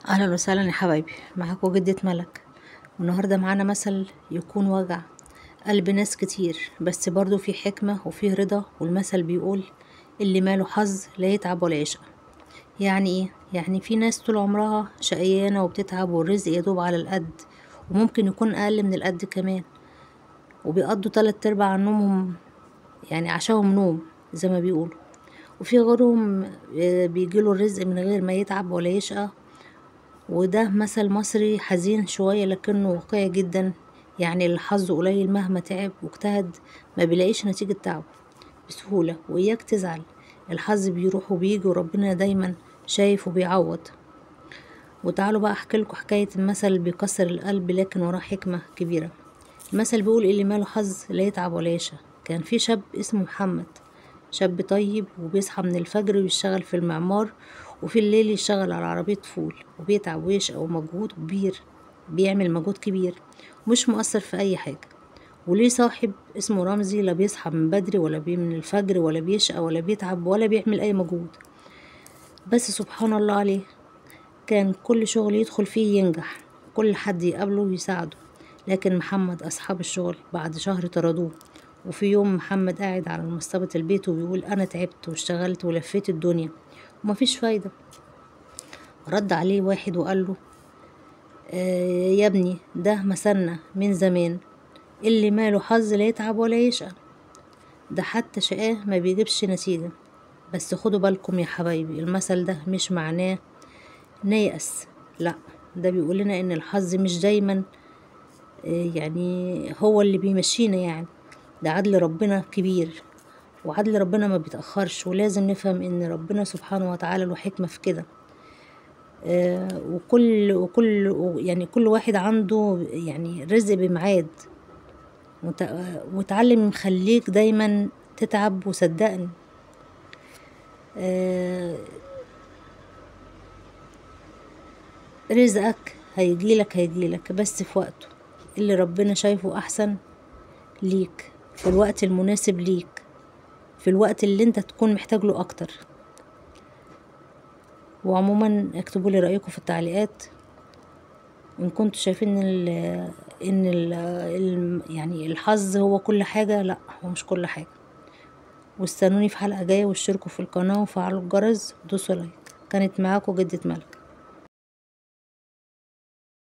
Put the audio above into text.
اهلا وسهلا يا حبايبي، معاكم جدة ملك. والنهارده معانا مثل يكون وجع قلب ناس كتير، بس برضو في حكمة وفيه رضا. والمثل بيقول: اللي ماله حظ لا يتعب ولا يشقى. يعني ايه؟ يعني في ناس طول عمرها شقيانة وبتتعب والرزق يدوب على القد، وممكن يكون اقل من القد كمان، وبيقضوا 3/4 نومهم، يعني عشاهم نوم زي ما بيقولوا. وفي غيرهم بيجيله الرزق من غير ما يتعب ولا يشقى. وده مثل مصري حزين شوية لكنه واقعي جدا. يعني الحظ قليل مهما تعب واجتهد ما بيلاقيش نتيجة تعبه بسهولة، وإياك تزعل. الحظ بيروح وبيجي وربنا دايما شايف وبيعوض. وتعالوا بقى أحكي لكم حكاية المثل بيكسر القلب لكن وراه حكمة كبيرة. المثل بيقول: اللي ماله حظ لا يتعب ولا يشقى. كان في شاب اسمه محمد، شاب طيب وبيصحى من الفجر ويشتغل في المعمار، وفي الليل يشتغل على عربية فول، وبيتعب ويشقى ومجهود كبير، بيعمل مجهود كبير ومش مؤثر في أي حاجة. وليه صاحب اسمه رمزي، لا بيصحى من بدري ولا من الفجر ولا بيشقى ولا بيتعب ولا بيعمل أي مجهود، بس سبحان الله عليه كان كل شغل يدخل فيه ينجح، كل حد يقابله يساعده. لكن محمد أصحاب الشغل بعد شهر طردوه. وفي يوم محمد قاعد على مصطبة البيت وبيقول: أنا تعبت واشتغلت ولفيت الدنيا ومفيش فايدة. رد عليه واحد وقال له: يا ابني، ده مثلنا من زمان، اللي ماله حظ لا يتعب ولا يشقى. ده حتى شقاه ما بيجيبش نتيجة. بس خدوا بالكم يا حبايبي، المثل ده مش معناه نيأس، لا، ده بيقول لنا ان الحظ مش دايما يعني هو اللي بيمشينا. يعني ده عدل ربنا كبير، وعدل ربنا ما بيتأخرش، ولازم نفهم ان ربنا سبحانه وتعالى له حكمة في كده. وكل يعني كل واحد عنده يعني رزق بميعاد. وتعلم خليك دايما تتعب، وصدقني رزقك هيجيلك بس في وقته، اللي ربنا شايفه احسن ليك، في الوقت المناسب ليك، في الوقت اللي انت تكون محتاج له اكتر. وعموما اكتبوا لي رأيكم في التعليقات ان كنتوا شايفين يعني الحظ هو كل حاجة. لا، هو مش كل حاجة. واستنوني في حلقة جاية، واشتركوا في القناة وفعلوا الجرس ودوسوا لايك. كانت معاكم جدة ملك.